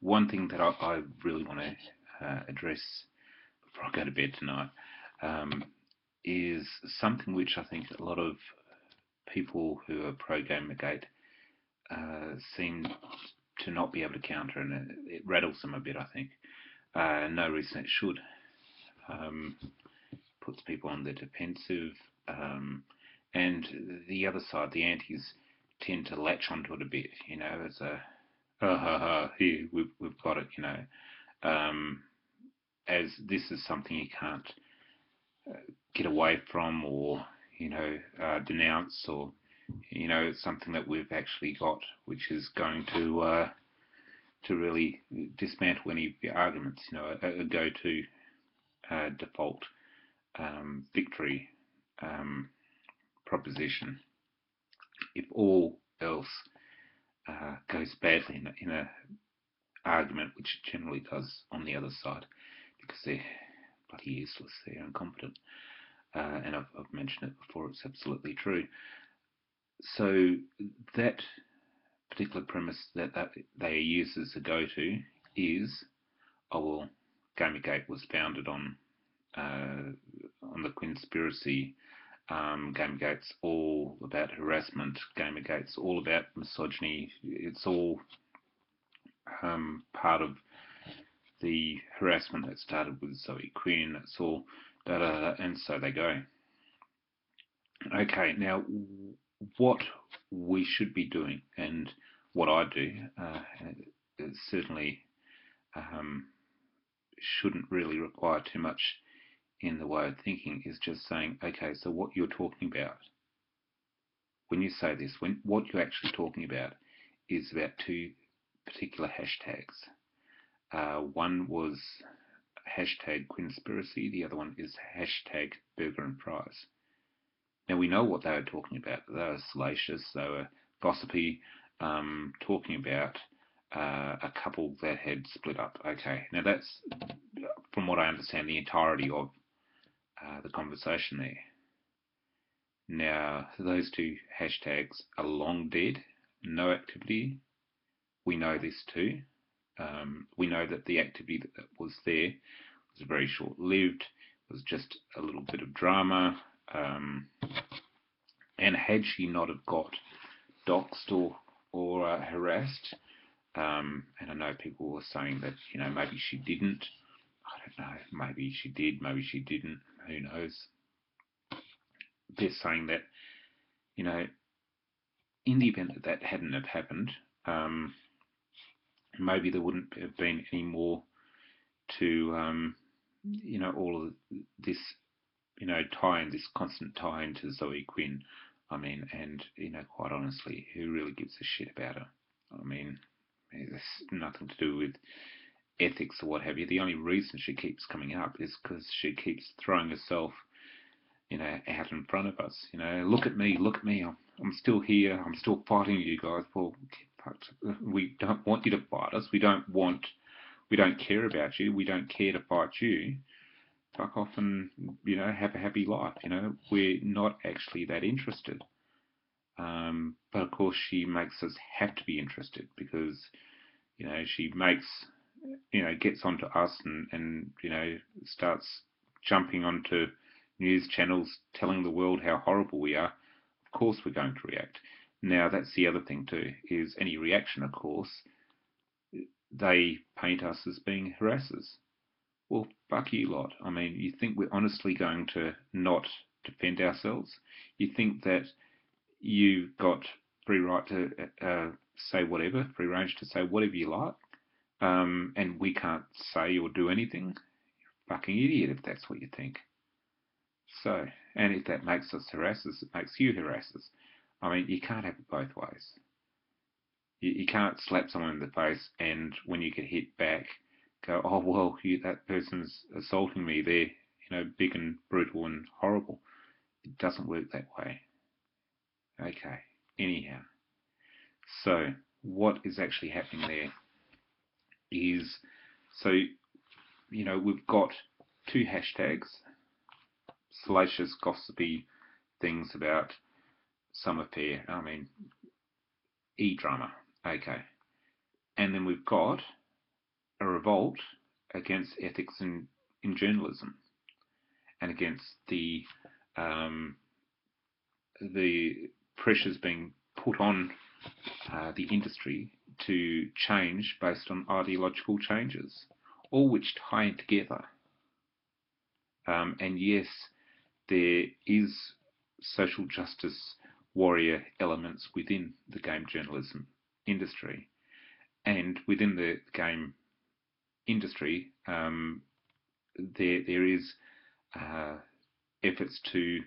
one thing that I really want to address before I go to bed tonight is something which I think a lot of people who are pro Gamergate seem to not be able to counter, and it rattles them a bit, I think. No reason it should. Um, Puts people on the defensive, and the other side, the antis, tend to latch onto it a bit, as a, ha ha ha, here, we've got it, as this is something you can't get away from or, denounce, or, it's something that we've actually got, which is going to really dismantle any of the arguments, a go-to default victory proposition. If all else goes badly in a argument, which it generally does on the other side, because they're bloody useless, they're incompetent, and I've mentioned it before, it's absolutely true. So that particular premise that they use as a go-to is, oh well, Gamergate was founded on the Quinnspiracy. Gamergate's all about harassment. Gamergate's all about misogyny. It's all part of the harassment that started with Zoe Quinn. It's all da da da, and so they go. Okay, now what we should be doing, and what I do, it certainly shouldn't really require too much in the way of thinking, is just saying, okay, so what you're talking about, when you say this, what you're actually talking about is about two particular hashtags. One was hashtag Quinnspiracy, the other one is hashtag Burger and Fries. Now we know what they were talking about. They were salacious, they were gossipy, talking about a couple that had split up. Okay, now that's, from what I understand, the entirety of the conversation there. Now, those two hashtags are long dead, no activity. We know this too. We know that the activity that was there was very short-lived, was just a little bit of drama, and had she not have got doxed or harassed, and I know people were saying that, maybe she didn't. I don't know, maybe she did, maybe she didn't, who knows. They're saying that, in the event that that hadn't have happened, maybe there wouldn't have been any more to, all of this, tie-in, this constant tie-in to Zoe Quinn. I mean, and, quite honestly, who really gives a shit about her? I mean, there's nothing to do with ethics or what have you. The only reason she keeps coming up is because she keeps throwing herself, out in front of us. Look at me, I'm still here, I'm still fighting you guys. Well, we don't want you to fight us. We don't care about you. We don't care to fight you. Fuck off and, have a happy life. We're not actually that interested. But of course she makes us have to be interested because, she makes, gets onto us and starts jumping onto news channels telling the world how horrible we are. Of course we're going to react. Now that's the other thing too, is any reaction, of course, they paint us as being harassers. Well, fuck you lot. I mean, you think we're honestly going to not defend ourselves? You think that you've got free right to say whatever, free range to say whatever you like, and we can't say or do anything? You're a fucking idiot if that's what you think. So, and if that makes us harassers, it makes you harassers. I mean, you can't have it both ways. You can't slap someone in the face and when you get hit back, go, oh, well, that person's assaulting me. They're, big and brutal and horrible. It doesn't work that way. Okay, anyhow. So, what is actually happening there is, so, we've got two hashtags, salacious, gossipy things about some affair. I mean, e-drama. Okay. And then we've got a revolt against ethics in journalism and against um, the pressures being put on the industry to change based on ideological changes, all which tie together. And yes, there is social justice warrior elements within the game journalism industry, and within the game industry, there is uh, efforts to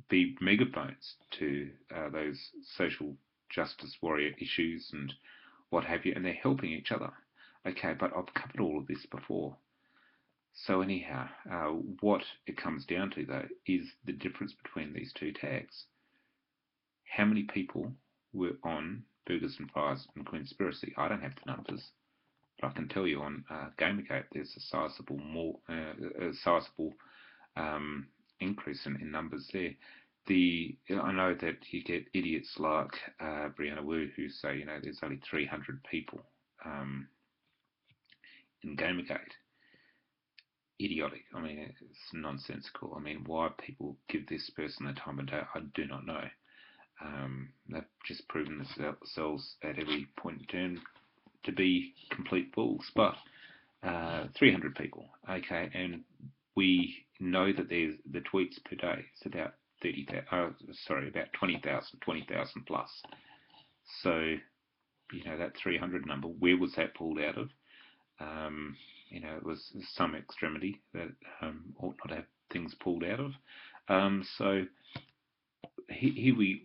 be megaphones to those social justice warrior issues and what have you, and they're helping each other. Okay, but I've covered all of this before. So anyhow, what it comes down to though is the difference between these two tags. How many people were on Burgers and Fries and Quinnspiracy? I don't have the numbers, but I can tell you on Gamergate there's a sizable increase in numbers there. I know that you get idiots like Brianna Wu who say, there's only 300 people in Gamergate. Idiotic. I mean, it's nonsensical. I mean, why people give this person the time of day, I do not know. They've just proven themselves at every point in turn to be complete fools. But 300 people, okay, and we know that there's the tweets per day. It's about 30,000. About 20,000 plus. So that 300 number. Where was that pulled out of? It was some extremity that ought not to have things pulled out of. So here we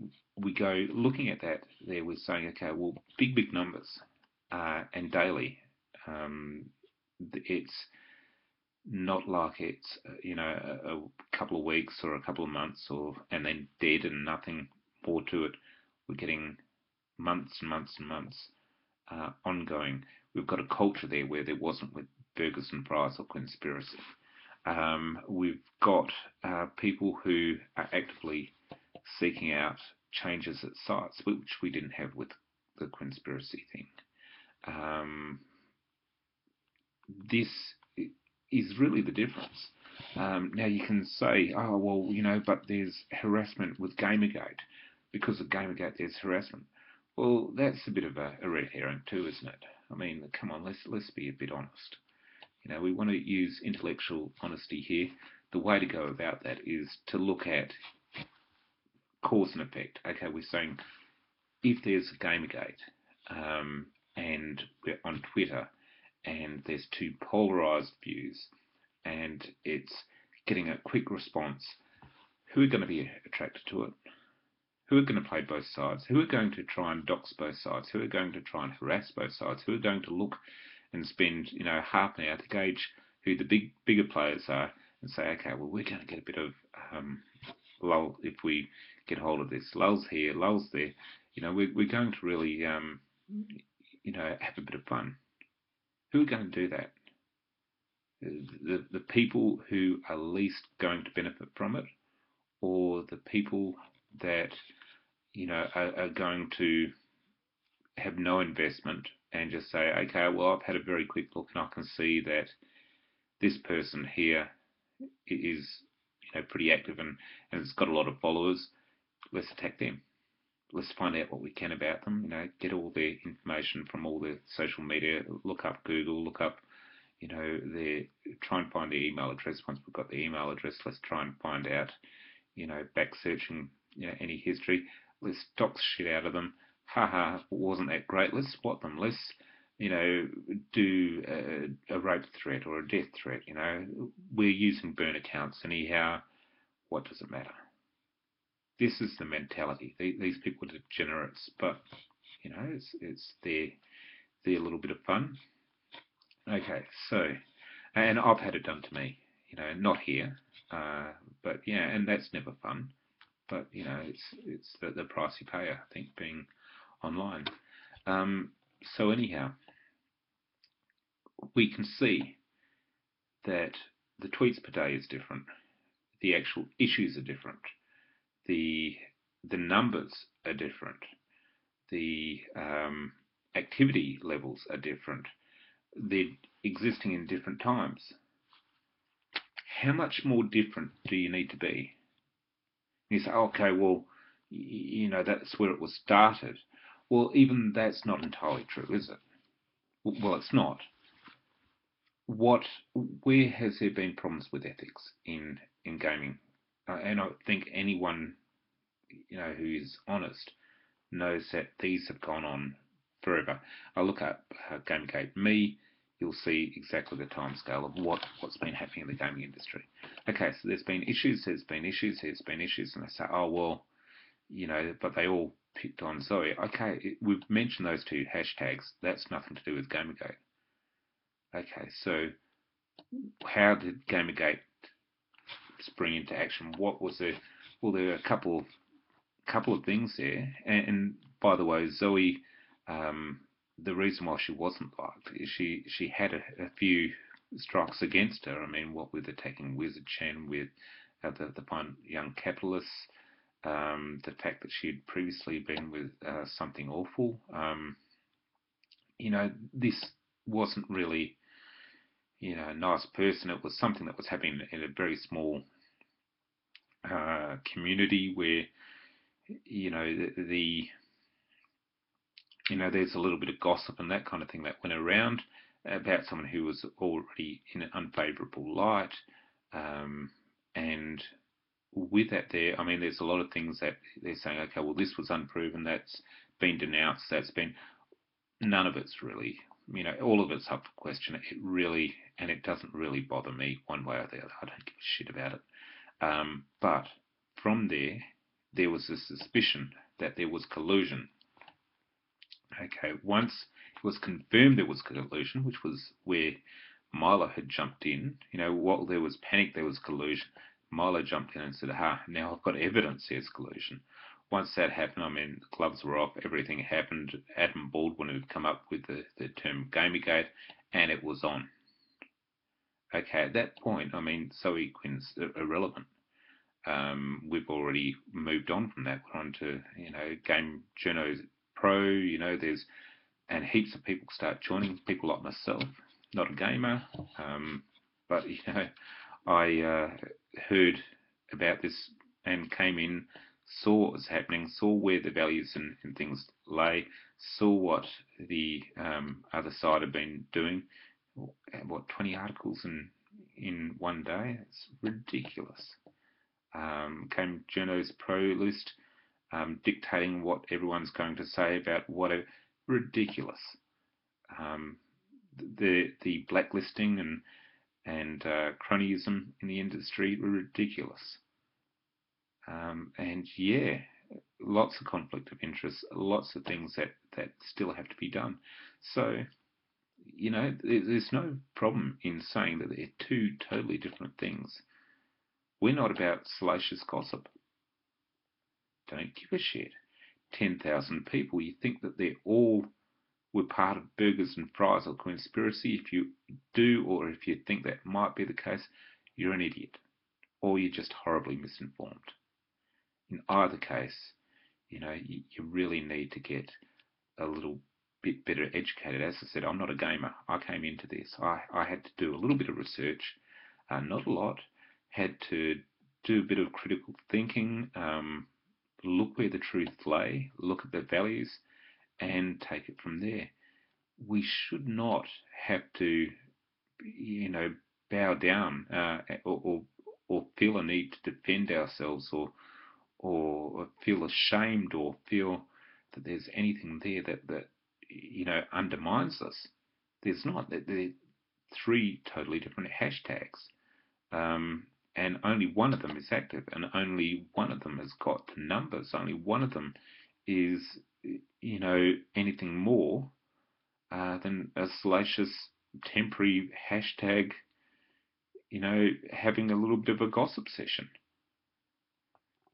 go looking at that. There we're saying, okay, well, big numbers and daily. It's not like it's a couple of weeks or a couple of months and then dead and nothing more to it. We're getting months and months and months ongoing. We've got a culture there where there wasn't with Burgers and Fries or Quinnspiracy. We've got people who are actively seeking out changes at sites, which we didn't have with the Quinnspiracy thing. This is really the difference. Now you can say, oh, well, but there's harassment with Gamergate. Because of Gamergate, there's harassment. Well, that's a bit of a red herring too, isn't it? I mean, come on, let's be a bit honest. We want to use intellectual honesty here. The way to go about that is to look at cause and effect. Okay, we're saying if there's a Gamergate and we're on Twitter and there's two polarised views and it's getting a quick response, who are going to be attracted to it? Who are going to play both sides? Who are going to try and dox both sides? Who are going to try and harass both sides? Who are going to look and spend half an hour to gauge who the bigger players are and say, okay, well, we're going to get a bit of lull if we get hold of this. Lulls here, lulls there. We're going to really have a bit of fun. Who are going to do that? The people who are least going to benefit from it, or the people that are going to have no investment and just say, okay, well, I've had a very quick look and I can see that this person here is pretty active and has got a lot of followers. Let's attack them. Let's find out what we can about them. Get all their information from all their social media. Look up Google. Look up, try and find their email address. Once we've got the email address, let's try and find out, back searching, any history. Let's dox shit out of them. Haha, wasn't that great? Let's spot them. Let's, do a rape threat or a death threat. We're using burn accounts anyhow. What does it matter? This is the mentality. These people are degenerates, but it's their little bit of fun. Okay, so, and I've had it done to me. Not here, but yeah, and that's never fun. But it's the price you pay. I think being online. So anyhow, we can see that the tweets per day is different. The actual issues are different. The numbers are different. The activity levels are different. There existing in different times. How much more different do you need to be? You say, okay, well, that's where it was started. Well, even that's not entirely true, is it? Well, it's not. Where has there been problems with ethics in gaming? And I think anyone who is honest knows that these have gone on forever. I look up Gamergate. You'll see exactly the timescale of what's been happening in the gaming industry. Okay, so there's been issues, and they say, oh well, but they all picked on Zoe. Okay, we've mentioned those two hashtags. That's nothing to do with Gamergate. Okay, so how did Gamergate spring into action? What was there? Well, there were a couple of things there. And by the way, Zoe, the reason why she wasn't liked is she had a few strikes against her. I mean, what with attacking Wizard Chen, with the fine young capitalists, the fact that she'd previously been with Something Awful. This wasn't really a nice person. It was something that was happening in a very small community where there's a little bit of gossip and that kind of thing that went around about someone who was already in an unfavourable light, and with that there, I mean, there's a lot of things that they're saying, okay, well, this was unproven, that's been denounced, none of it's really, all of it's up for question. It doesn't really bother me one way or the other. I don't give a shit about it. But from there was a suspicion that there was collusion. Okay, once it was confirmed there was collusion, which was where Milo had jumped in, while there was panic, there was collusion. Milo jumped in and said, now I've got evidence there's collusion. Once that happened, I mean, the gloves were off, everything happened. Adam Baldwin had come up with the term Gamergate, and it was on. Okay, at that point, I mean, Zoe Quinn's irrelevant. We've already moved on from that. We're on to, Game Journos Pro, and heaps of people start joining, people like myself, not a gamer, but, I heard about this and came in, saw what was happening, saw where the values and things lay, saw what the other side had been doing. 20 articles in one day? It's ridiculous. Came Journo's Pro list, dictating what everyone's going to say about whatever. Ridiculous. The blacklisting and cronyism in the industry were ridiculous. And yeah, lots of conflict of interest, lots of things that still have to be done. So, there's no problem in saying that they're two totally different things. We're not about salacious gossip. Don't give a shit. 10,000 people, you think that they all were part of Burgers and Fries or Quinnspiracy? If you do, or if you think that might be the case, you're an idiot. Or you're just horribly misinformed. In either case, you really need to get a little bit better educated. As I said, I'm not a gamer. I came into this. I had to do a little bit of research, not a lot. Had to do a bit of critical thinking, look where the truth lay, look at the values, and take it from there. We should not have to, bow down or feel a need to defend ourselves or feel ashamed or feel that there's anything there that undermines us. There's not. They're three totally different hashtags. And only one of them is active, and only one of them has got numbers. Only one of them is, anything more than a salacious temporary hashtag, having a little bit of a gossip session.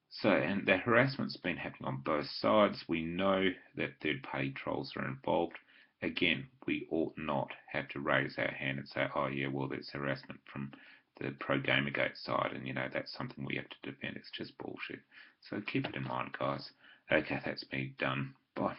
So, and the harassment's been happening on both sides. We know that third-party trolls are involved. Again, we ought not have to raise our hand and say, oh yeah, well, there's harassment from the pro-Gamergate side, and that's something we have to defend. It's just bullshit. So keep it in mind, guys. Okay, that's me done. Bye.